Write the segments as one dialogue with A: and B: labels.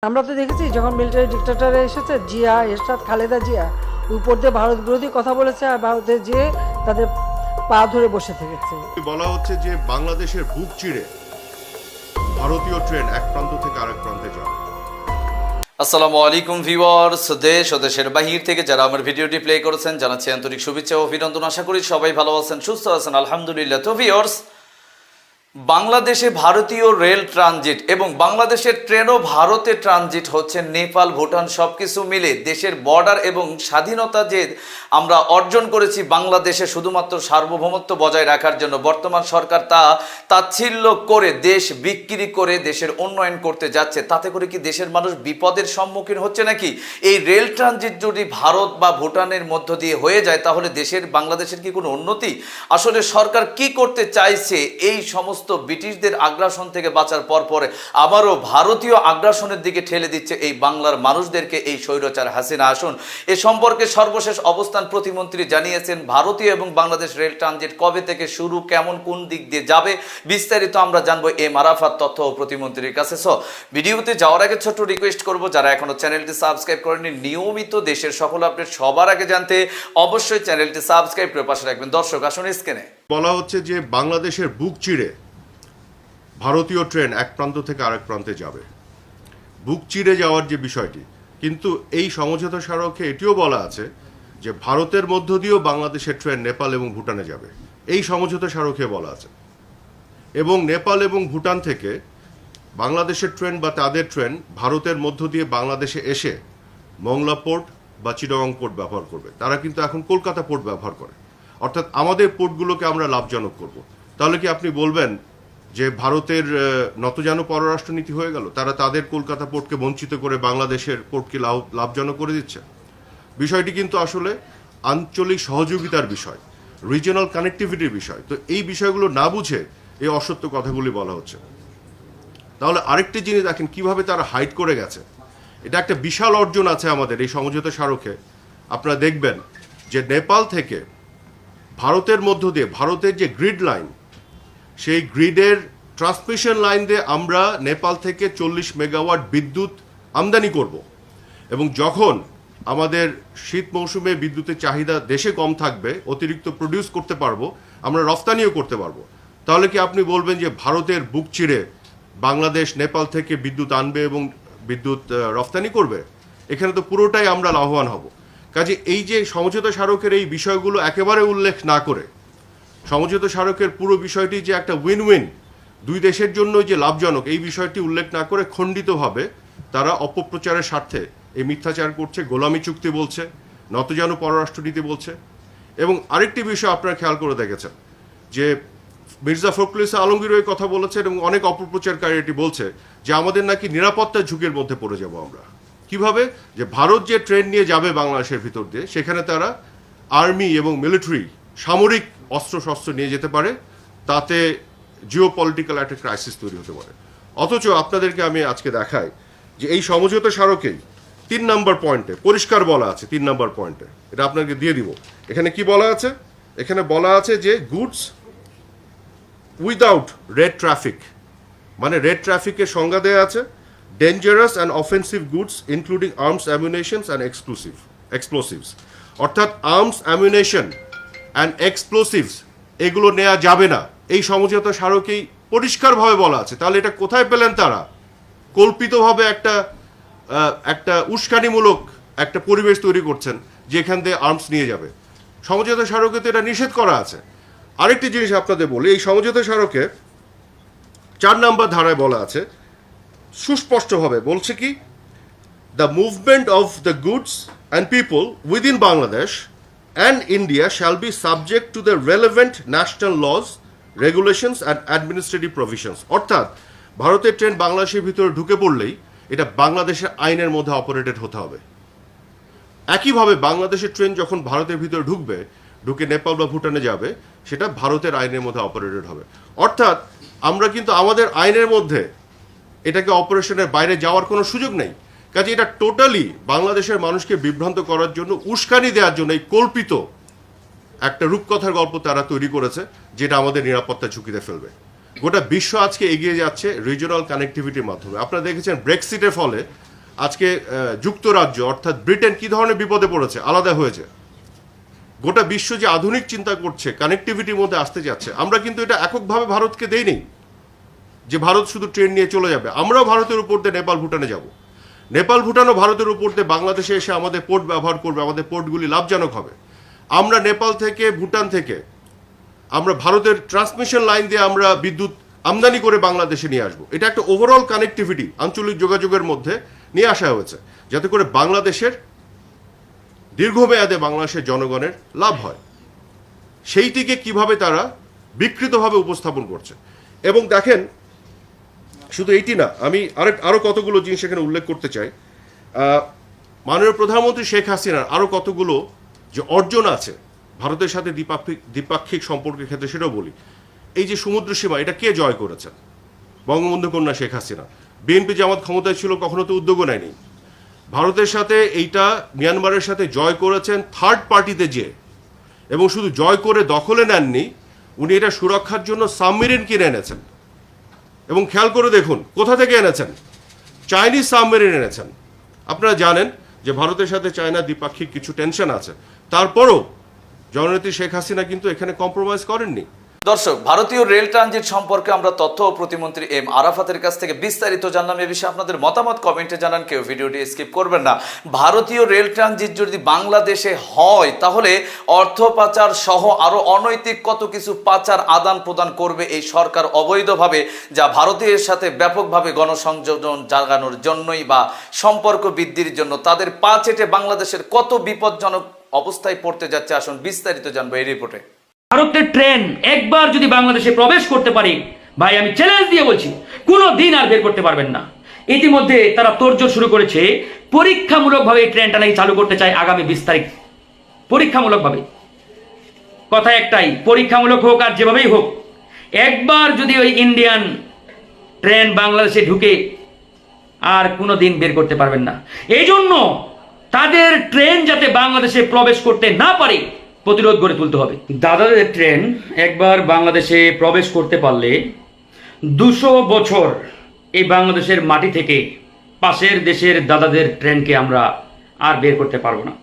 A: আমরা তো দেখেছি যখন মিলিটারি ডিক্টেটর এসেছে জিয়া এরশাদ খালেদা জিয়া উপর দিয়ে ভারত বিরোধী কথা বলেছে আর ভারতে যেয়ে তাদের পা ধরে বসে থেকেছে।
B: বলা হচ্ছে যে বাংলাদেশের বুক চিরে ভারতীয় ট্রেন এক প্রান্ত থেকে আরেক প্রান্তে যাবে।
C: আসসালামু আলাইকুম ভিউয়ার্স, দেশ ও দেশের বাহির থেকে যারা আমার ভিডিওটি প্লে করেছেন জানাচ্ছি আন্তরিক শুভেচ্ছা ও অভিনন্দন। আশা করি সবাই ভালো আছেন, সুস্থ আছেন, আলহামদুলিল্লাহ। তো ভিউয়ার্স, বাংলাদেশে ভারতীয় রেল ট্রানজিট এবং বাংলাদেশের ট্রেনও ভারতে ট্রানজিট হচ্ছে। নেপাল, ভুটান সবকিছু মিলে দেশের বর্ডার এবং স্বাধীনতা যে আমরা অর্জন করেছি বাংলাদেশে শুধুমাত্র সার্বভৌমত্ব বজায় রাখার জন্য, বর্তমান সরকার তা তাচ্ছিল্য করে দেশ বিক্রি করে দেশের উন্নয়ন করতে যাচ্ছে। তাতে করে কি দেশের মানুষ বিপদের সম্মুখীন হচ্ছে নাকি? এই রেল ট্রানজিট যদি ভারত বা ভুটানের মধ্য দিয়ে হয়ে যায় তাহলে দেশের বাংলাদেশের কি কোনো উন্নতি? আসলে সরকার কি করতে চাইছে? এই সমস্ত ব্রিটিশদের আগ্রাসন থেকে বাঁচার পর আবারও ভারতীয় আগ্রাসনের দিকে ঠেলে দিচ্ছে এই বাংলার মানুষদেরকে এই স্বৈরাচার হাসিনা। আসুন এ সম্পর্কে সর্বশেষ অবস্থান প্রতিমন্ত্রী জানিয়েছেন। ভারতীয় এবং বাংলাদেশ রেল ট্রানজিট কবে থেকে শুরু, কেমন, কোন দিক দিয়ে যাবে, বিস্তারিত আমরা জানবো এম আরাফাত তথ্য ও প্রতিমন্ত্রীর কাছে। সো ভিডিওতে যাওয়ার আগে ছোট্ট রিকোয়েস্ট করব, যারা এখনো চ্যানেলটি সাবস্ক্রাইব করেনি, নিয়মিত দেশের সকল আপডেট সবার আগে জানতে অবশ্যই চ্যানেলটি সাবস্ক্রাইব করে পাশে রাখবেন। দর্শক আসুন স্ক্রিনে।
B: বলা হচ্ছে যে বাংলাদেশের বুক চিরে ভারতীয় ট্রেন এক প্রান্ত থেকে আরেক প্রান্তে যাবে। বুক চিরে যাওয়ার যে বিষয়টি, কিন্তু এই সমঝোতা স্মারকে এটিও বলা আছে যে ভারতের মধ্য দিয়েও বাংলাদেশের ট্রেন নেপাল এবং ভুটানে যাবে। এই সমঝোতা স্মারকে বলা আছে, এবং নেপাল এবং ভুটান থেকে বাংলাদেশের ট্রেন বা তাদের ট্রেন ভারতের মধ্য দিয়ে বাংলাদেশে এসে মংলা পোর্ট বা চিটাগং পোর্ট ব্যবহার করবে। তারা কিন্তু এখন কলকাতা পোর্ট ব্যবহার করে, অর্থাৎ আমাদের পোর্টগুলোকে আমরা লাভজনক করব। তাহলে কি আপনি বলবেন যে ভারতের নতজানু পররাষ্ট্রনীতি হয়ে গেল? তারা তাদের কলকাতা পোর্টকে বঞ্চিত করে বাংলাদেশের পোর্টকে লাভজনক করে দিচ্ছে। বিষয়টি কিন্তু আসলে আঞ্চলিক সহযোগিতার বিষয়, রিজিওনাল কানেক্টিভিটির বিষয়। তো এই বিষয়গুলো না বুঝে এই অসত্য কথাগুলি বলা হচ্ছে। তাহলে আরেকটি জিনিস দেখেন কিভাবে তারা হাইড করে গেছে। এটা একটা বিশাল অর্জন আছে আমাদের এই সমঝোতা স্মারকে। আপনারা দেখবেন যে নেপাল থেকে ভারতের মধ্য দিয়ে ভারতের যে গ্রিড লাইন, সেই গ্রিডের ট্রান্সমিশন লাইন দিয়ে আমরা নেপাল থেকে 40 মেগাওয়াট বিদ্যুৎ আমদানি করব, এবং যখন আমাদের শীত মৌসুমে বিদ্যুতের চাহিদা দেশে কম থাকবে, অতিরিক্ত প্রডিউস করতে পারবো, আমরা রফতানিও করতে পারবো। তাহলে কি আপনি বলবেন যে ভারতের বুক চিরে বাংলাদেশ নেপাল থেকে বিদ্যুৎ আনবে এবং বিদ্যুৎ রফতানি করবে? এখানে তো পুরোটাই আমরা লাভবান হব। কাজে এই যে সমঝোতা স্মারকের এই বিষয়গুলো একেবারে উল্লেখ না করে, সমঝোতা স্মারকের পুরো বিষয়টি যে একটা উইন উইন, দুই দেশের জন্য যে লাভজনক, এই বিষয়টি উল্লেখ না করে খণ্ডিতভাবে তারা অপপ্রচারের স্বার্থে এই মিথ্যাচার করছে, গোলামি চুক্তি বলছে, নতজানু পররাষ্ট্রনীতি বলছে। এবং আরেকটি বিষয় আপনারা খেয়াল করে দেখেছেন যে মির্জা ফখরুল ইসলাম আলমগীর এই কথা বলেছেন, এবং অনেক অপপ্রচারকারী এটি বলছে যে আমাদের নাকি নিরাপত্তার ঝুঁকির মধ্যে পড়ে যাব আমরা। কিভাবে? যে ভারত যে ট্রেন নিয়ে যাবে বাংলাদেশের ভিতর দিয়ে, সেখানে তারা আর্মি এবং মিলিটারি সামরিক অস্ত্রশস্ত্র নিয়ে যেতে পারে, তাতে জিও পলিটিক্যাল একটা ক্রাইসিস তৈরি হতে পারে। অথচ আপনাদেরকে আমি আজকে দেখাই যে এই সমঝোতা স্মারকেই 3 নম্বর পয়েন্টে পরিষ্কার বলা আছে, 3 নম্বর পয়েন্টে, এটা আপনাকে দিয়ে দিব। এখানে কি বলা আছে? এখানে বলা আছে যে গুডস উইদাউট রেড ট্রাফিক, মানে রেড ট্রাফিকের সংজ্ঞা দেওয়া আছে, dangerous and offensive goods including arms, ammunitions and explosives. অর্থাৎ আর্মস, অ্যামিউনেশন অ্যান্ড এক্সপ্লোসিভস এগুলো নেওয়া যাবে না, এই সমঝোতা স্মারকেই পরিষ্কারভাবে বলা আছে। তাহলে এটা কোথায় পেলেন তারা? কল্পিতভাবে একটা উস্কানিমূলক একটা পরিবেশ তৈরি করছেন যেখান থেকে আর্মস নিয়ে যাবে। সমঝোতা স্মারকে তো এটা নিষেধ করা আছে। আরেকটি জিনিস আপনাদের বলি, এই সমঝোতা স্মারকে 4 নম্বর ধারায় বলা আছে, সুস্পষ্টভাবে বলছে কি, the movement of the goods and people within Bangladesh and India shall be subject to the relevant national laws, regulations and administrative provisions. অর্থাৎ ভারতের ট্রেন বাংলাদেশের ভিতরে ঢুকে পড়লেই এটা বাংলাদেশের আইনের মধ্যে অপারেটেড হতে হবে। একইভাবে বাংলাদেশের ট্রেন যখন ভারতের ভিতরে ঢুকে নেপাল বা ভুটানে যাবে, সেটা ভারতের আইনের মধ্যে অপারেটেড হবে। অর্থাৎ আমরা কিন্তু আমাদের আইনের মধ্যে এটাকে অপারেশনের বাইরে যাওয়ার কোনো সুযোগ নেই। কাজে এটা টোটালি বাংলাদেশের মানুষকে বিভ্রান্ত করার জন্য, উস্কানি দেওয়ার জন্য এই কল্পিত একটা রূপকথার গল্প তারা তৈরি করেছে, যেটা আমাদের নিরাপত্তা ঝুঁকিতে ফেলবে। গোটা বিশ্ব আজকে এগিয়ে যাচ্ছে রিজিওনাল কানেক্টিভিটির মাধ্যমে। আপনারা দেখেছেন ব্রেক্সিটের ফলে আজকে যুক্তরাজ্য অর্থাৎ ব্রিটেন কি ধরনের বিপদে পড়েছে, আলাদা হয়েছে। গোটা বিশ্ব যে আধুনিক চিন্তা করছে, কানেক্টিভিটির মধ্যে আসতে যাচ্ছে, আমরা কিন্তু এটা এককভাবে ভারতকে দেইনি যে ভারত শুধু ট্রেন নিয়ে চলে যাবে। আমরাও ভারতের উপর দিয়ে নেপাল ভুটানে যাব, নেপাল ভুটানও ভারতের উপর দিয়ে বাংলাদেশে এসে আমাদের পোর্ট ব্যবহার করবে, আমাদের পোর্টগুলি লাভজনক হবে। আমরা নেপাল থেকে, ভুটান থেকে আমরা ভারতের ট্রান্সমিশন লাইন দিয়ে আমরা বিদ্যুৎ আমদানি করে বাংলাদেশে নিয়ে আসবো। এটা একটা ওভারঅল কানেক্টিভিটি আঞ্চলিক যোগাযোগের মধ্যে নিয়ে আসা হয়েছে, যাতে করে বাংলাদেশের দীর্ঘমেয়াদে বাংলাদেশের জনগণের লাভ হয়। সেইটিকে কিভাবে তারা বিকৃতভাবে উপস্থাপন করছে। এবং দেখেন, শুধু এইটি না, আমি আরো কতগুলো জিনিস এখানে উল্লেখ করতে চাই। মাননীয় প্রধানমন্ত্রী শেখ হাসিনার আরো কতগুলো যে অর্জন আছে ভারতের সাথে দ্বিপাক্ষিক সম্পর্কের ক্ষেত্রে, সেটাও বলি। এই যে সমুদ্র সীমা, এটা কে জয় করেছেন? বঙ্গবন্ধু কন্যা শেখ হাসিনা। বিএনপি জামাত ক্ষমতায় ছিল, কখনো তো উদ্যোগও নেয়নি। ভারতের সাথে এইটা মিয়ানমারের সাথে জয় করেছেন থার্ড পার্টিতে যে, এবং শুধু জয় করে দখলে নেননি, উনি এটা সুরক্ষার জন্য সাবমেরিন কিনে এনেছেন। এবং খেয়াল করে দেখুন কোথা থেকে এনেছেন, চাইনিজ সাবমেরিন এনেছেন। আপনারা জানেন যে ভারতের সাথে চায়না দ্বিপাক্ষিক কিছু টেনশন আছে, তারপরও জননেত্রী শেখ হাসিনা কিন্তু এখানে কম্প্রোমাইজ করেননি।
C: দর্শক, ভারতীয় রেল ট্রানজিট সম্পর্কে আমরা তথ্য ও প্রতিমন্ত্রী এম আরাফাতের কাছ থেকে বিস্তারিত জানলাম। এ বিষয়ে আপনাদের মতামত কমেন্টে জানান, কেউ ভিডিওটি স্কিপ করবেন না। ভারতীয় রেল ট্রানজিট যদি বাংলাদেশে হয়, তাহলে অর্থ পাচার সহ আরো অনৈতিক কত কিছু পাচার আদান প্রদান করবে এই সরকার অবৈধভাবে, যা ভারতের সাথে ব্যাপকভাবে গণসংযোজন জাগানোর জন্যই বা সম্পর্ক বৃদ্ধির জন্য তাদের পা চেটে বাংলাদেশের কত বিপজ্জনক অবস্থায় পড়তে যাচ্ছে। আসুন বিস্তারিত জানবো এই রিপোর্টে।
D: ভারতের ট্রেন একবার যদি বাংলাদেশে প্রবেশ করতে পারে, ভাই আমি চ্যালেঞ্জ দিয়ে বলছি, কোনো দিন আর বের করতে পারবেন না। ইতিমধ্যে তারা তোড়জোড় শুরু করেছে, পরীক্ষামূলকভাবে এই ট্রেনটা নাকি চালু করতে চায় আগামী 20 তারিখ। পরীক্ষামূলকভাবে, কথা একটাই, পরীক্ষামূলক হোক আর যেভাবেই হোক, একবার যদি ওই ইন্ডিয়ান ট্রেন বাংলাদেশে ঢুকে আর কোনো দিন বের করতে পারবেন না। এই জন্য তাদের ট্রেন যাতে বাংলাদেশে প্রবেশ করতে না পারে প্রতিরোধ গড়ে তুলতে হবে। দাদাদের ট্রেন একবার বাংলাদেশে প্রবেশ করতে পারলে 200 বছর এই বাংলাদেশের মাটি থেকে পাশের দেশের দাদাদের ট্রেনকে আমরা আর বের করতে পারবো না।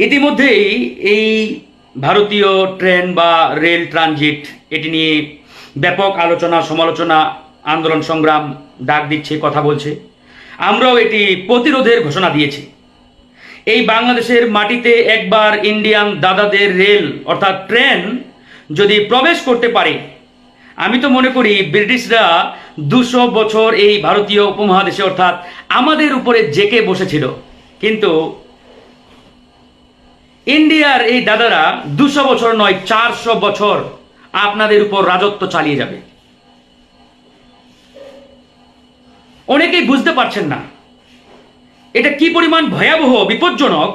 D: ইতিমধ্যেই এই ভারতীয় ট্রেন বা রেল ট্রানজিট, এটি নিয়ে ব্যাপক আলোচনা, সমালোচনা, আন্দোলন সংগ্রাম ডাক দিচ্ছে, কথা বলছে। আমরাও এটি প্রতিরোধের ঘোষণা দিয়েছি। এই বাংলাদেশের মাটিতে একবার ইন্ডিয়ান দাদাদের রেল অর্থাৎ ট্রেন যদি প্রবেশ করতে পারে, আমি তো মনে করি ব্রিটিশরা 200 বছর এই ভারতীয় উপমহাদেশে অর্থাৎ আমাদের উপরে জেকে বসেছিল, কিন্তু ইন্ডিয়ার এই দাদারা 200 বছর নয় 400 বছর আপনাদের উপর রাজত্ব চালিয়ে যাবে। অনেকেই বুঝতে পারছেন না এটা কি পরিমাণ ভয়াবহ, বিপজ্জনক।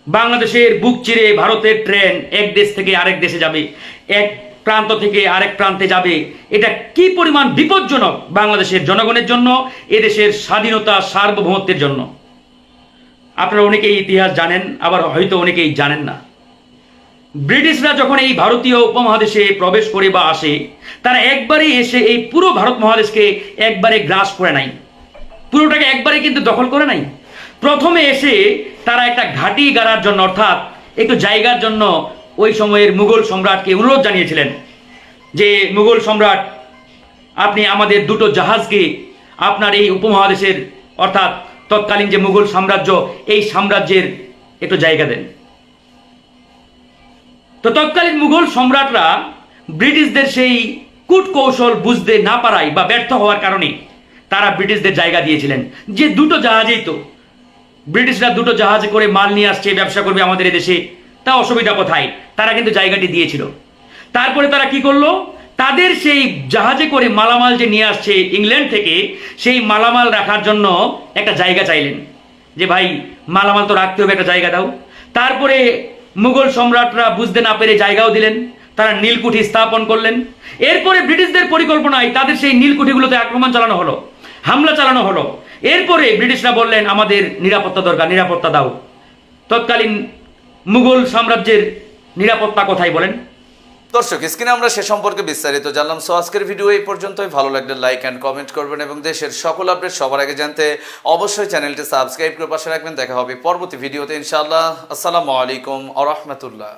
D: বাংলাদেশের বুক চিরে ভারতের ট্রেন এক দেশ থেকে আরেক দেশে যাবে, এক প্রান্ত থেকে আরেক প্রান্তে যাবে। এটা কি পরিমাণ বিপজ্জনক বাংলাদেশের জনগণের জন্য, এদেশের স্বাধীনতা সার্বভৌমত্বের জন্য। আপনারা অনেকেই ইতিহাস জানেন, আবার হয়তো অনেকেই জানেন না। ব্রিটিশরা যখন এই ভারতীয় উপমহাদেশে প্রবেশ করে বা আসে, তারা একবারে এসে এই পুরো ভারত মহাদেশকে একবারে গ্রাস করে নাই, পুরোটাকে একবারে কিন্তু দখল করে নাই। প্রথমে এসে তারা একটা ঘাঁটি গাড়ার জন্য অর্থাৎ একটু জায়গার জন্য ওই সময়ের মুঘল সম্রাটকে অনুরোধ জানিয়েছিলেন যে, মুঘল সম্রাট, আপনি আমাদের দুটো জাহাজকে আপনার এই উপমহাদেশের অর্থাৎ তৎকালীন যে মুঘল সাম্রাজ্য, এই সাম্রাজ্যের একটু জায়গা দেন। তো তৎকালীন মুঘল সম্রাটরা ব্রিটিশদের সেই কূটকৌশল বুঝতে না পারায় বা ব্যর্থ হওয়ার কারণে তারা ব্রিটিশদের জায়গা দিয়েছিলেন যে দুটো জাহাজেই তো, ব্রিটিশরা দুটো জাহাজে করে মাল নিয়ে আসছে, ব্যবসা করবে আমাদের এদেশে, তা অসুবিধা কোথায়, তারা কিন্তু জায়গাটি দিয়েছিল। তারপরে তারা কি করলো, তাদের সেই জাহাজে করে মালামাল যে নিয়ে আসছে ইংল্যান্ড থেকে, সেই মালামাল রাখার জন্য একটা জায়গা চাইলেন যে ভাই মালামাল তো রাখতে হবে, একটা জায়গা দাও। তারপরে মুঘল সম্রাটরা বুঝতে না পেরে জায়গাও দিলেন, তারা নীলকুঠি স্থাপন করলেন। এরপরে ব্রিটিশদের পরিকল্পনায় তাদের সেই নীলকুঠিগুলোতে আক্রমণ চালানো হলো, হামলা চালানো হলো। এরপরে ব্রিটিশরা বললেন আমাদের নিরাপত্তা দরকার, নিরাপত্তা দাও। তৎকালীন মুঘল সাম্রাজ্যের নিরাপত্তা কোথায় বলেন?
C: দর্শক, স্ক্রিনে আমরা সে সম্পর্কে বিস্তারিত জানলাম। সো আজকের ভিডিও এই পর্যন্তই। ভালো লাগলে লাইক অ্যান্ড কমেন্ট করবেন এবং দেশের সকল আপডেট সবার আগে জানতে অবশ্যই চ্যানেলটি সাবস্ক্রাইব করে পাশে রাখবেন। দেখা হবে পরবর্তী ভিডিওতে ইনশাআল্লাহ। আসসালামু আলাইকুম ওয়া রাহমাতুল্লাহ।